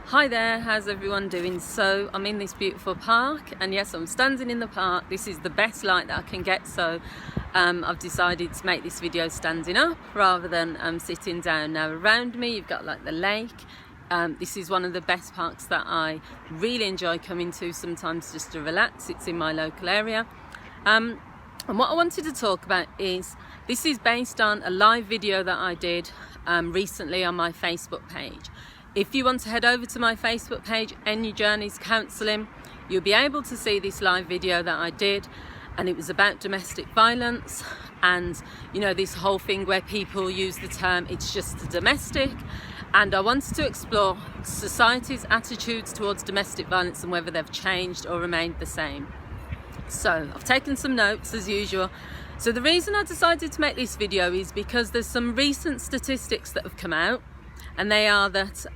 Hi there, how's everyone doing? So I'm in this beautiful park, and yes, I'm standing in the park. This is the best light that I can get, so I've decided to make this video standing up rather than sitting down. Now around me you've got like the lake. This is one of the best parks that I really enjoy coming to sometimes just to relax. It's in my local area. And what I wanted to talk about is, this is based on a live video that I did recently on my Facebook page. If you want to head over to my Facebook page, Any Journeys Counselling, you'll be able to see this live video that I did, and it was about domestic violence and, you know, this whole thing where people use the term it's just domestic, and I wanted to explore society's attitudes towards domestic violence and whether they've changed or remained the same. So I've taken some notes as usual. So the reason I decided to make this video is because there's some recent statistics that have come out, and they are that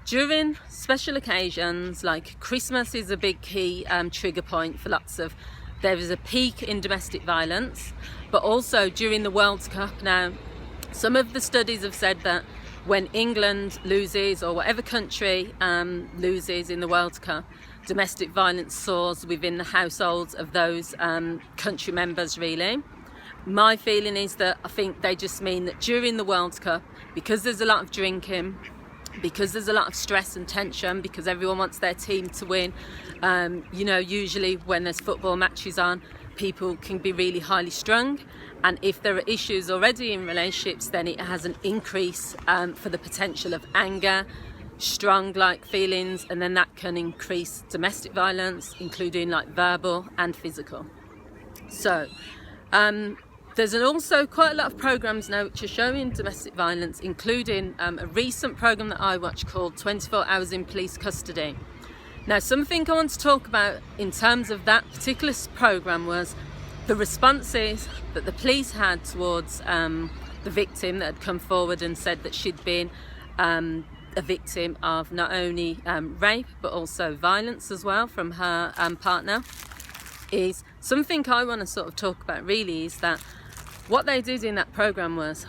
during special occasions like Christmas is a big key trigger point for lots of, there is a peak in domestic violence, but also during the World Cup. Now, some of the studies have said that when England loses, or whatever country loses in the World Cup, domestic violence soars within the households of those country members, really. My feeling is that I think they just mean that during the World Cup, because there's a lot of drinking, because there's a lot of stress and tension, because everyone wants their team to win, you know, usually when there's football matches on, people can be really highly strung, and if there are issues already in relationships, then it has an increase for the potential of anger, strong like feelings, and then that can increase domestic violence, including like verbal and physical. So there's also quite a lot of programs now which are showing domestic violence, including a recent program that I watched called 24 Hours in Police Custody. Now, something I want to talk about in terms of that particular program was the responses that the police had towards the victim that had come forward and said that she'd been a victim of not only rape but also violence as well from her partner. Is something I want to sort of talk about really is that what they did in that program was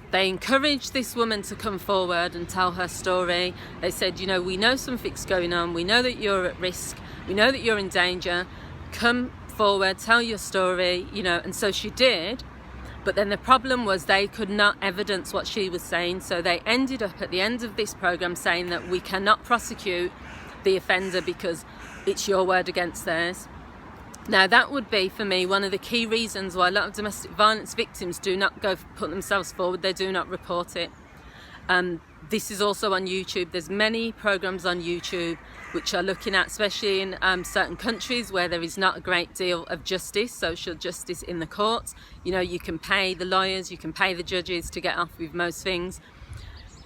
they encouraged this woman to come forward and tell her story. They said, you know, we know something's going on, we know that you're at risk, we know that you're in danger, come forward, tell your story, you know. And so she did, but then the problem was they could not evidence what she was saying, so they ended up at the end of this program saying that we cannot prosecute the offender because it's your word against theirs. Now, that would be, for me, one of the key reasons why a lot of domestic violence victims do not go put themselves forward. They do not report it. This is also on YouTube. There's many programs on YouTube which are looking at, especially in certain countries where there is not a great deal of justice, social justice in the courts. You know, you can pay the lawyers, you can pay the judges to get off with most things.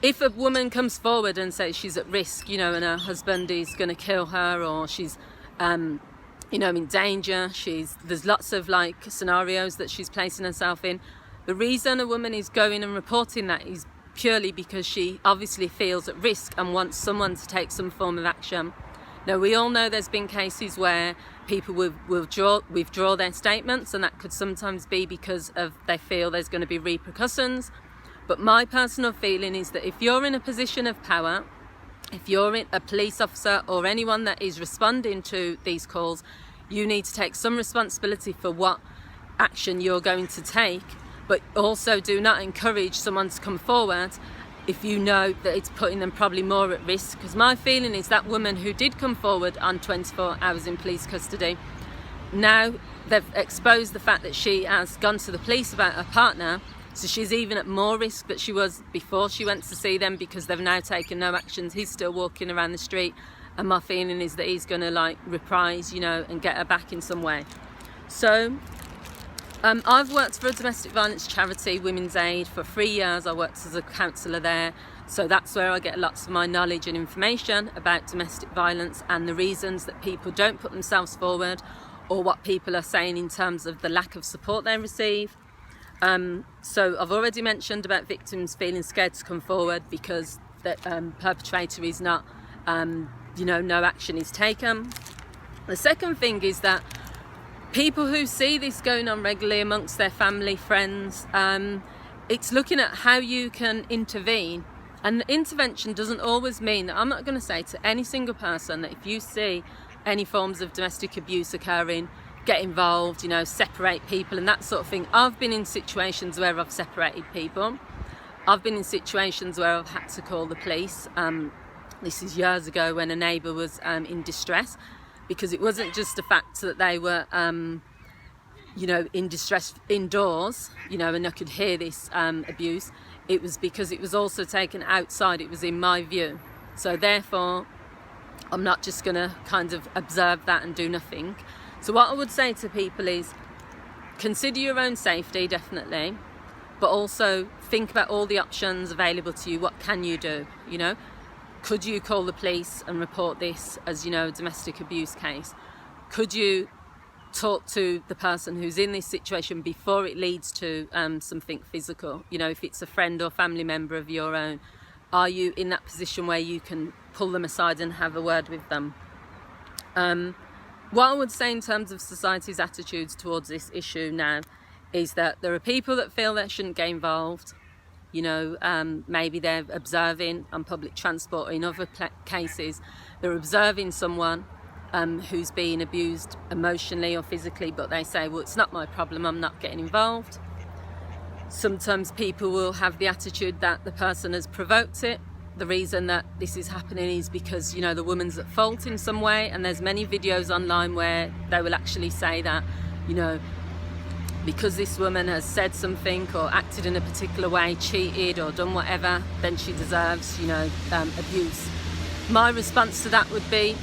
If a woman comes forward and says she's at risk, you know, and her husband is going to kill her, or she's you know, in danger, there's lots of like scenarios that she's placing herself in. The reason a woman is going and reporting that is purely because she obviously feels at risk and wants someone to take some form of action. Now, we all know there's been cases where people will withdraw their statements, and that could sometimes be because of they feel there's going to be repercussions. But my personal feeling is that if you're in a position of power, if you're a police officer or anyone that is responding to these calls, you need to take some responsibility for what action you're going to take, but also do not encourage someone to come forward if you know that it's putting them probably more at risk. Because my feeling is that woman who did come forward on 24 Hours in Police Custody, now they've exposed the fact that she has gone to the police about her partner, so she's even at more risk that she was before she went to see them, because they've now taken no actions. He's still walking around the street, and my feeling is that he's going to like reprise, you know, and get her back in some way. So I've worked for a domestic violence charity, Women's Aid, for 3 years. I worked as a counsellor there, so that's where I get lots of my knowledge and information about domestic violence and the reasons that people don't put themselves forward, or what people are saying in terms of the lack of support they receive. So I've already mentioned about victims feeling scared to come forward because the perpetrator is not, you know, no action is taken. The second thing is that people who see this going on regularly amongst their family, friends, it's looking at how you can intervene And intervention doesn't always mean that I'm not going to say to any single person that if you see any forms of domestic abuse occurring, get involved, you know, separate people and that sort of thing. I've been in situations where I've separated people. I've been in situations where I've had to call the police. This is years ago when a neighbour was in distress, because it wasn't just the fact that they were, you know, in distress indoors, you know, and I could hear this abuse. It was because it was also taken outside. It was in my view. So therefore, I'm not just going to kind of observe that and do nothing. So what I would say to people is consider your own safety, definitely, but also think about all the options available to you. What can you do? You know, could you call the police and report this as, you know, a domestic abuse case? Could you talk to the person who's in this situation before it leads to something physical? You know, if it's a friend or family member of your own, are you in that position where you can pull them aside and have a word with them? What I would say in terms of society's attitudes towards this issue now is that there are people that feel they shouldn't get involved. You know, maybe they're observing on public transport, or in other cases they're observing someone who's being abused emotionally or physically, but they say, well, it's not my problem, I'm not getting involved. Sometimes people will have the attitude that the person has provoked it. The reason that this is happening is because, you know, the woman's at fault in some way, and there's many videos online where they will actually say that, you know, because this woman has said something or acted in a particular way, cheated or done whatever, then she deserves, you know, abuse. My response to that would be,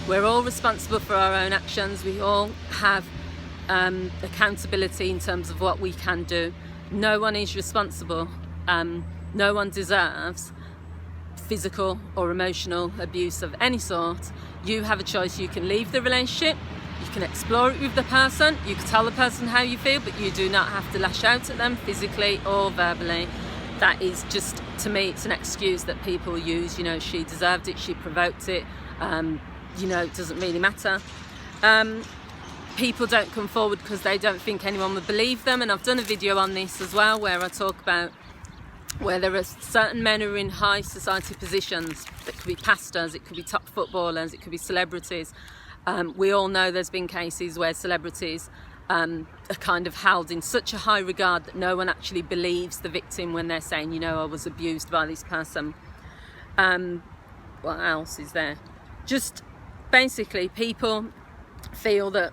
we're all responsible for our own actions. We all have accountability in terms of what we can do. No one is responsible. No one deserves physical or emotional abuse of any sort. You have a choice. You can leave the relationship, you can explore it with the person, you can tell the person how you feel, but you do not have to lash out at them physically or verbally. That is just, to me, it's an excuse that people use. You know, she deserved it, she provoked it, you know, it doesn't really matter. People don't come forward because they don't think anyone would believe them, and I've done a video on this as well where I talk about where there are certain men who are in high society positions. That could be pastors, it could be top footballers, it could be celebrities. We all know there's been cases where celebrities are kind of held in such a high regard that no one actually believes the victim when they're saying, you know, I was abused by this person. What else is there? Just basically, people feel that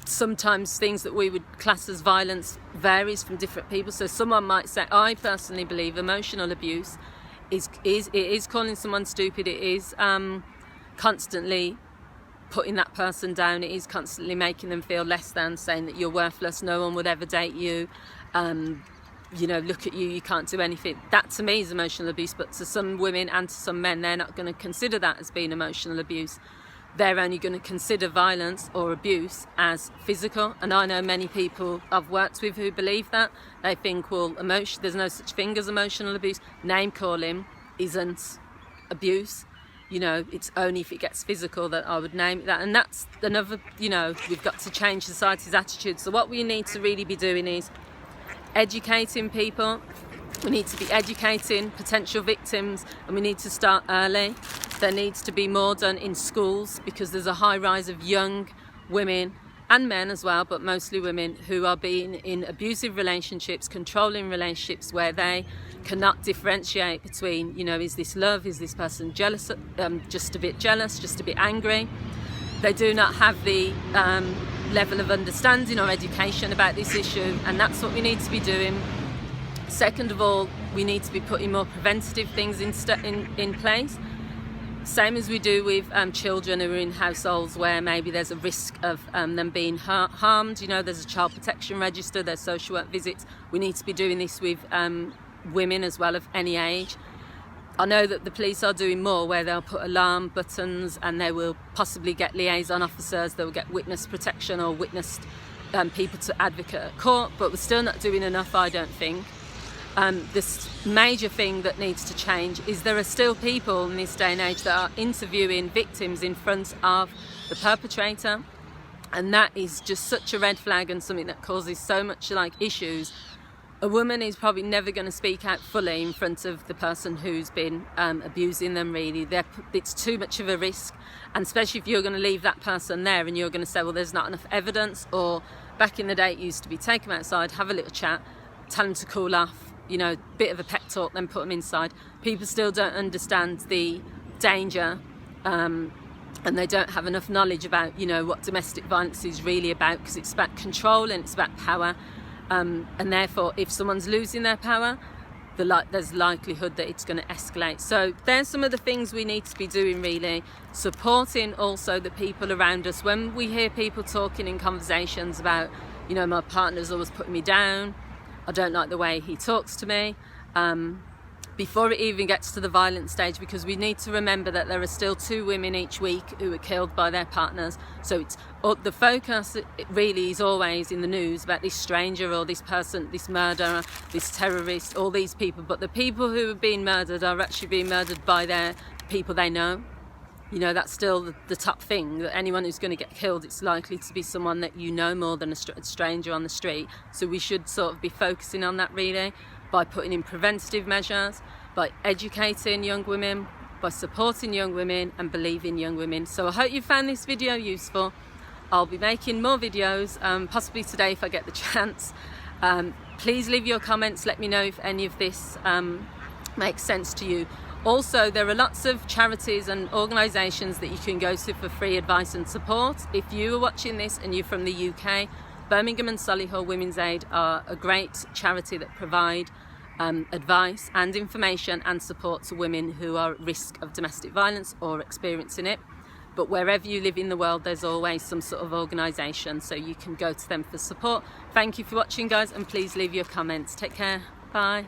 sometimes things that we would class as violence varies from different people. So someone might say, I personally believe emotional abuse is calling someone stupid. It is constantly putting that person down. It is constantly making them feel less than, saying that you're worthless, no one would ever date you, you know, look at you, you can't do anything. That to me is emotional abuse, but to some women and to some men, they're not going to consider that as being emotional abuse. They're only going to consider violence or abuse as physical. And I know many people I've worked with who believe that. They think, well, there's no such thing as emotional abuse. Name calling isn't abuse. You know, it's only if it gets physical that I would name it that. And that's another, you know, we've got to change society's attitude. So what we need to really be doing is educating people. We need to be educating potential victims, and we need to start early. There needs to be more done in schools, because there's a high rise of young women and men as well, but mostly women, who are being in abusive relationships, controlling relationships, where they cannot differentiate between, you know, is this love, is this person jealous, just a bit jealous, just a bit angry. They do not have the level of understanding or education about this issue, and that's what we need to be doing. Second of all, we need to be putting more preventative things in place. Same as we do with children who are in households where maybe there's a risk of them being harmed. You know, there's a child protection register, there's social work visits. We need to be doing this with women as well, of any age. I know that the police are doing more, where they'll put alarm buttons, and they will possibly get liaison officers, they'll get witness protection or witnessed people to advocate at court, but we're still not doing enough, I don't think. This major thing that needs to change is there are still people in this day and age that are interviewing victims in front of the perpetrator, and that is just such a red flag and something that causes so much issues a woman is probably never going to speak out fully in front of the person who's been abusing them, really. It's too much of a risk, and especially if you're going to leave that person there and you're going to say, well, there's not enough evidence, or back in the day it used to be take them outside, have a little chat, tell them to cool off, you know, bit of a pep talk, then put them inside. People still don't understand the danger, and they don't have enough knowledge about, you know, what domestic violence is really about, because it's about control and it's about power. And therefore, if someone's losing their power, there's likelihood that it's going to escalate. So there's some of the things we need to be doing, really. Supporting also the people around us. When we hear people talking in conversations about, you know, my partner's always putting me down, I don't like the way he talks to me, before it even gets to the violent stage, because we need to remember that there are still 2 women each week who are killed by their partners. So it's the focus really is always in the news about this stranger or this person, this murderer, this terrorist, all these people. But the people who are being murdered are actually being murdered by their people they know. You know, that's still the top thing, that anyone who's going to get killed, it's likely to be someone that you know more than a stranger on the street. So we should sort of be focusing on that, really, by putting in preventative measures, by educating young women, by supporting young women and believing young women. So I hope you found this video useful. I'll be making more videos, possibly today if I get the chance. Please leave your comments, let me know if any of this makes sense to you. Also, there are lots of charities and organisations that you can go to for free advice and support. If you are watching this and you're from the UK, Birmingham and Solihull Women's Aid are a great charity that provide advice and information and support to women who are at risk of domestic violence or experiencing it. But wherever you live in the world, there's always some sort of organisation, so you can go to them for support. Thank you for watching, guys, and please leave your comments. Take care. Bye.